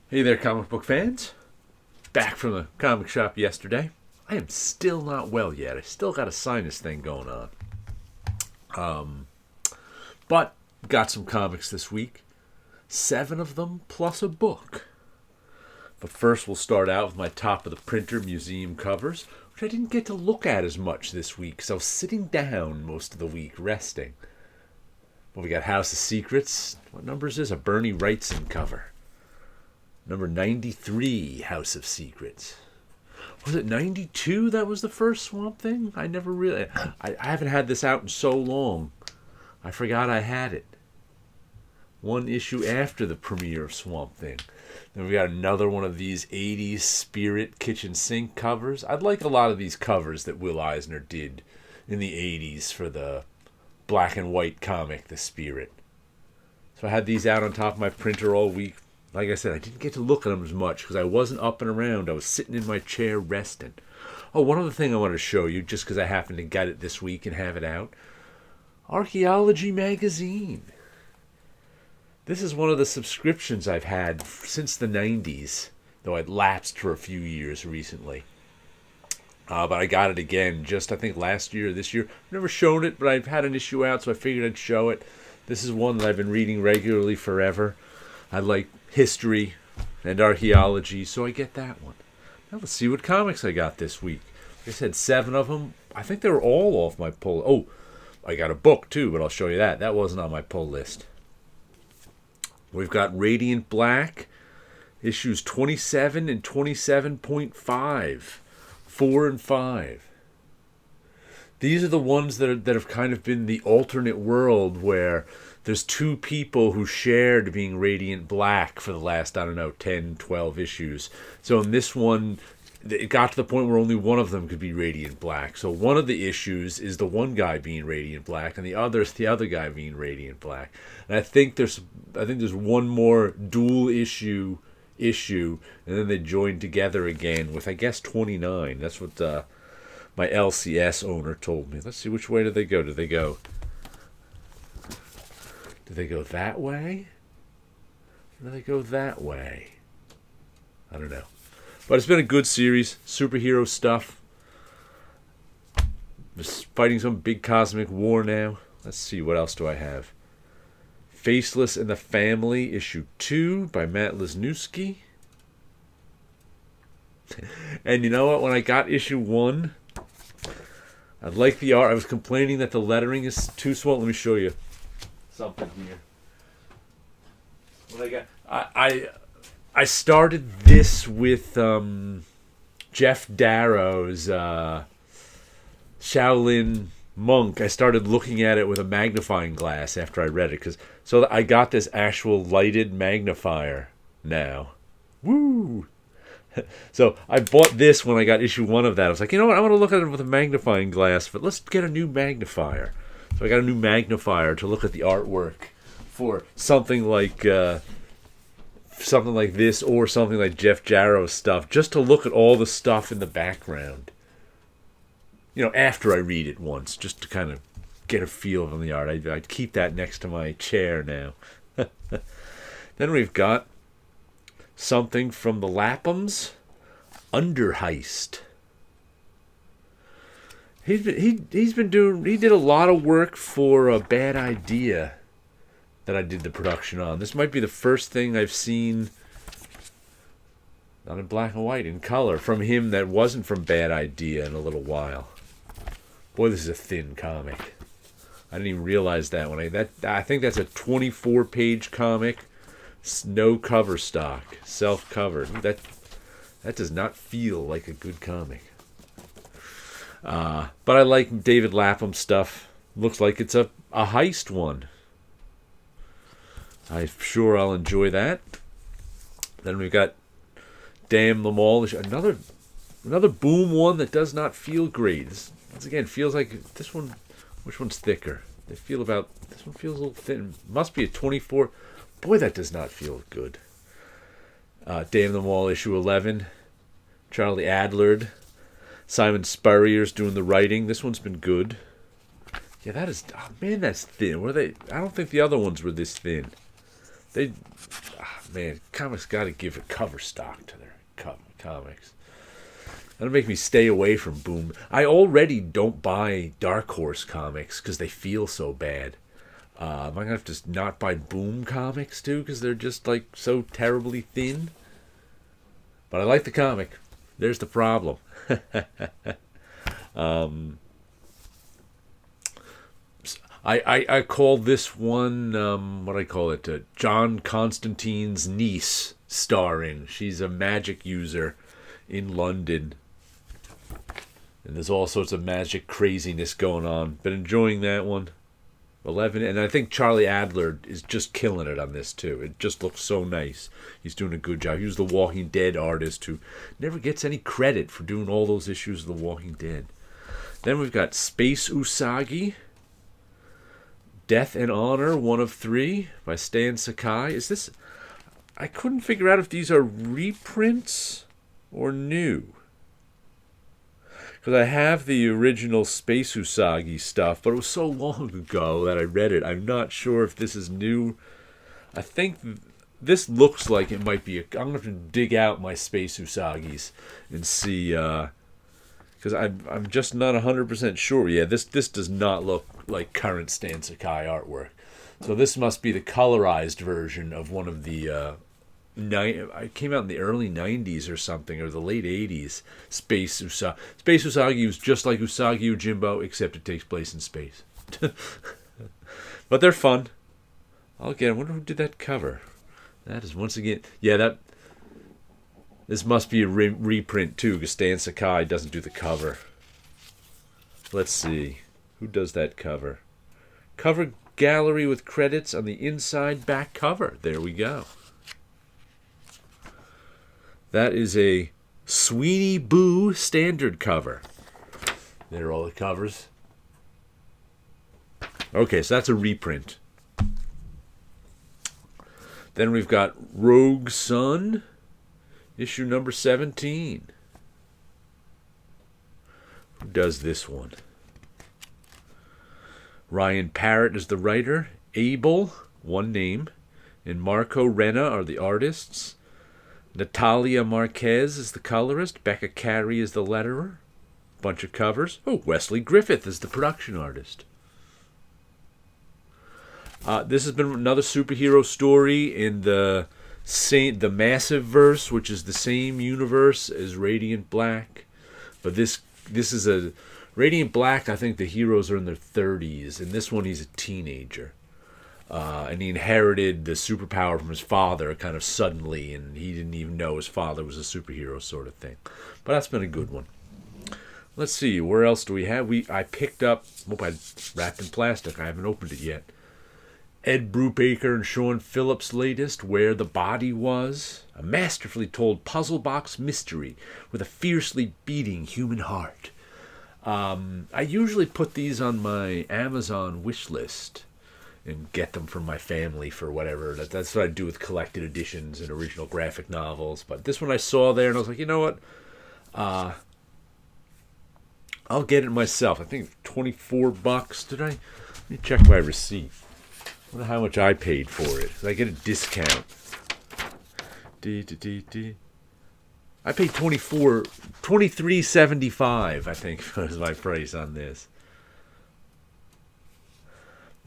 Hey there, comic book fans. Back from the comic shop yesterday. I am still not well yet. I still got a sinus thing going on. But got some comics this week. 7 of them plus a book. But first we'll start out with my top of the printer museum covers, which I didn't get to look at as much this week because I was sitting down most of the week resting. Well, we got House of Secrets. What number is this? A Bernie Wrightson cover. Number 93, House of Secrets. Was it 92 that was the first Swamp Thing? I never really... I haven't had this out in so long. I forgot I had it. One issue after the premiere of Swamp Thing. Then we got another one of these 80s Spirit kitchen sink covers. I'd like a lot of these covers that Will Eisner did in the 80s for the black and white comic, The Spirit. So I had these out on top of my printer all week. Like I said, I didn't get to look at them as much because I wasn't up and around. I was sitting in my chair resting. Oh, one other thing I want to show you, just because I happened to get it this week and have it out. Archaeology Magazine. This is one of the subscriptions I've had since the 90s, though I'd lapsed for a few years recently. But I got it again just, I think, last year or this year. I've never shown it, but I've had an issue out, so I figured I'd show it. This is one that I've been reading regularly forever. I like history and archaeology, so I get that one. Now let's see what comics I got this week. Like I said, 7 of them. I think they were all off my pull. Oh, I got a book too, but I'll show you that. That wasn't on my pull list. We've got Radiant Black, issues 27 and 27.5, 4 and 5. These are the ones that have kind of been the alternate world where there's 2 people who shared being Radiant Black for the last, 10, 12 issues. So in this one, it got to the point where only one of them could be Radiant Black. So one of the issues is the one guy being Radiant Black, and the other is the other guy being Radiant Black. And I think there's one more dual issue, and then they join together again with, I guess, 29. That's what my LCS owner told me. Let's see, which way do they go? Do they go that way? Or do they go that way? I don't know. But it's been a good series. Superhero stuff. We're fighting some big cosmic war now. Let's see, what else do I have? Faceless and the Family, issue 2 by Matt Lesniewski. And you know what? When I got issue 1, I like the art. I was complaining that the lettering is too small. Let me show you something here. What I got? I started this with Jeff Darrow's Shaolin Monk. I started looking at it with a magnifying glass after I read it, so I got this actual lighted magnifier now. Woo! So I bought this when I got issue 1 of that. I was like, you know what? I want to look at it with a magnifying glass, but let's get a new magnifier. So I got a new magnifier to look at the artwork for something like this or something like Jeff Jarrow's stuff, just to look at all the stuff in the background. You know, after I read it once, just to kind of get a feel of the art. I'd keep that next to my chair now. Then we've got something from the Laphams, Under Heist. He did a lot of work for a Bad Idea that I did the production on. This might be the first thing I've seen, not in black and white, in color, from him that wasn't from Bad Idea in a little while. Boy, this is a thin comic. I didn't even realize that when I think that's a 24-page comic, no cover stock, self-covered. That does not feel like a good comic. But I like David Lapham stuff. Looks like it's a heist one. I'm sure I'll enjoy that. Then we've got Damn Them All. Another Boom one that does not feel great. This again feels like this one. Which one's thicker? This one feels a little thin. Must be a 24. Boy, that does not feel good. Damn Them All, issue 11. Charlie Adlard. Simon Spurrier's doing the writing. This one's been good. Yeah, that is... Oh, man, that's thin. I don't think the other ones were this thin. man, comics got to give a cover stock to their comics. That'll make me stay away from Boom. I already don't buy Dark Horse comics because they feel so bad. I'm going to have to not buy Boom comics too because they're just like so terribly thin. But I like the comic. There's the problem. I call this one, what do I call it? John Constantine's niece starring. She's a magic user in London. And there's all sorts of magic craziness going on. Been enjoying that one. 11. And I think Charlie Adler is just killing it on this too. It just looks so nice. He's doing a good job. He was the Walking Dead artist who never gets any credit for doing all those issues of The Walking Dead. Then we've got Space Usagi. Death and Honor, 1 of 3 by Stan Sakai. Is this... I couldn't figure out if these are reprints or new. Because I have the original Space Usagi stuff, but it was so long ago that I read it. I'm not sure if this is new. I think this looks like it might be... I'm going to have to dig out my Space Usagis and see... because I'm just not 100% sure. Yeah, this does not look like current Stan Sakai artwork. So this must be the colorized version of one of the... it came out in the early 90s or something, or the late 80s. Space Usagi. Space Usagi was just like Usagi Yojimbo, except it takes place in space. But they're fun. I wonder who did that cover. That is once again... Yeah, this must be a reprint too, because Stan Sakai doesn't do the cover. Let's see. Who does that cover? Cover gallery with credits on the inside back cover. There we go. That is a Sweeney Boo standard cover. There are all the covers. Okay, so that's a reprint. Then we've got Rogue Sun, issue number 17. Who does this one? Ryan Parrott is the writer. Abel, one name, and Marco Renna are the artists. Natalia Marquez is the colorist. Becca Carey is the letterer. Bunch of covers. Oh, Wesley Griffith is the production artist. This has been another superhero story in the Massive Verse, which is the same universe as Radiant Black. But this is a... Radiant Black, I think the heroes are in their 30s. In this one, he's a teenager. And he inherited the superpower from his father kind of suddenly, and he didn't even know his father was a superhero sort of thing. But that's been a good one. Let's see, where else do we have? I picked up... Oh, I wrapped in plastic. I haven't opened it yet. Ed Brubaker and Sean Phillips' latest, Where the Body Was. A masterfully told puzzle box mystery with a fiercely beating human heart. I usually put these on my Amazon wish list and get them from my family for whatever. That's what I do with collected editions and original graphic novels. But this one I saw there, and I was like, you know what? I'll get it myself. I think $24. Did I? Let me check my receipt. I wonder how much I paid for it. Did I get a discount? I paid $23.75, I think, was my price on this.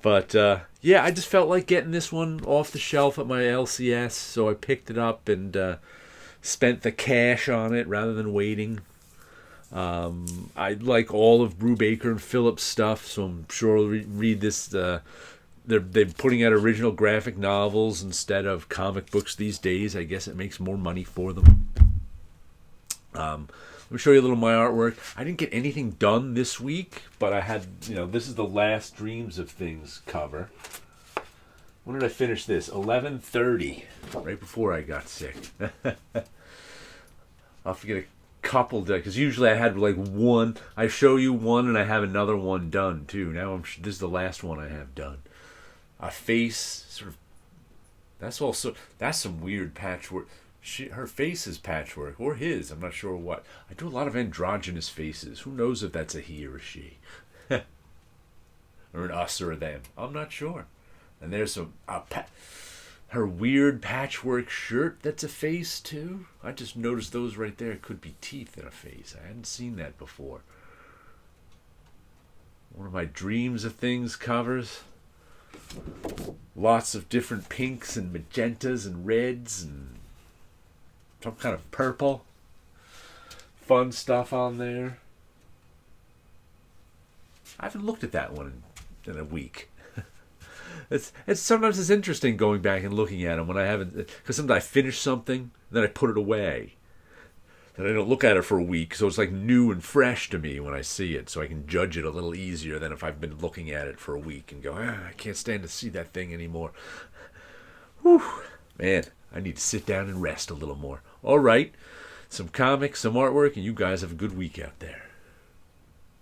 But, yeah, I just felt like getting this one off the shelf at my LCS, so I picked it up and spent the cash on it rather than waiting. I like all of Brubaker and Phillips' stuff, so I'm sure I'll read this. They're putting out original graphic novels instead of comic books these days. I guess it makes more money for them. Let me show you a little of my artwork. I didn't get anything done this week, but I had, this is the Last Dreams of Things cover. When did I finish this? 11:30, right before I got sick. I'll forget a couple, because usually I had like one. I show you one, and I have another one done too. Now this is the last one I have done. A face, sort of. That's some weird patchwork. Her face is patchwork, or his. I'm not sure what. I do a lot of androgynous faces. Who knows if that's a he or a she, or an us or a them? I'm not sure. And there's some Her weird patchwork shirt that's a face, too. I just noticed those right there. It could be teeth in a face. I hadn't seen that before. One of my Dreams of Things covers. Lots of different pinks and magentas and reds and some kind of purple. Fun stuff on there. I haven't looked at that one in a week. It's sometimes it's interesting going back and looking at them when I haven't, because sometimes I finish something, then I put it away, and I don't look at it for a week, so it's like new and fresh to me when I see it, so I can judge it a little easier than if I've been looking at it for a week and go, I can't stand to see that thing anymore. Whew, man, I need to sit down and rest a little more. All right, some comics, some artwork, and you guys have a good week out there.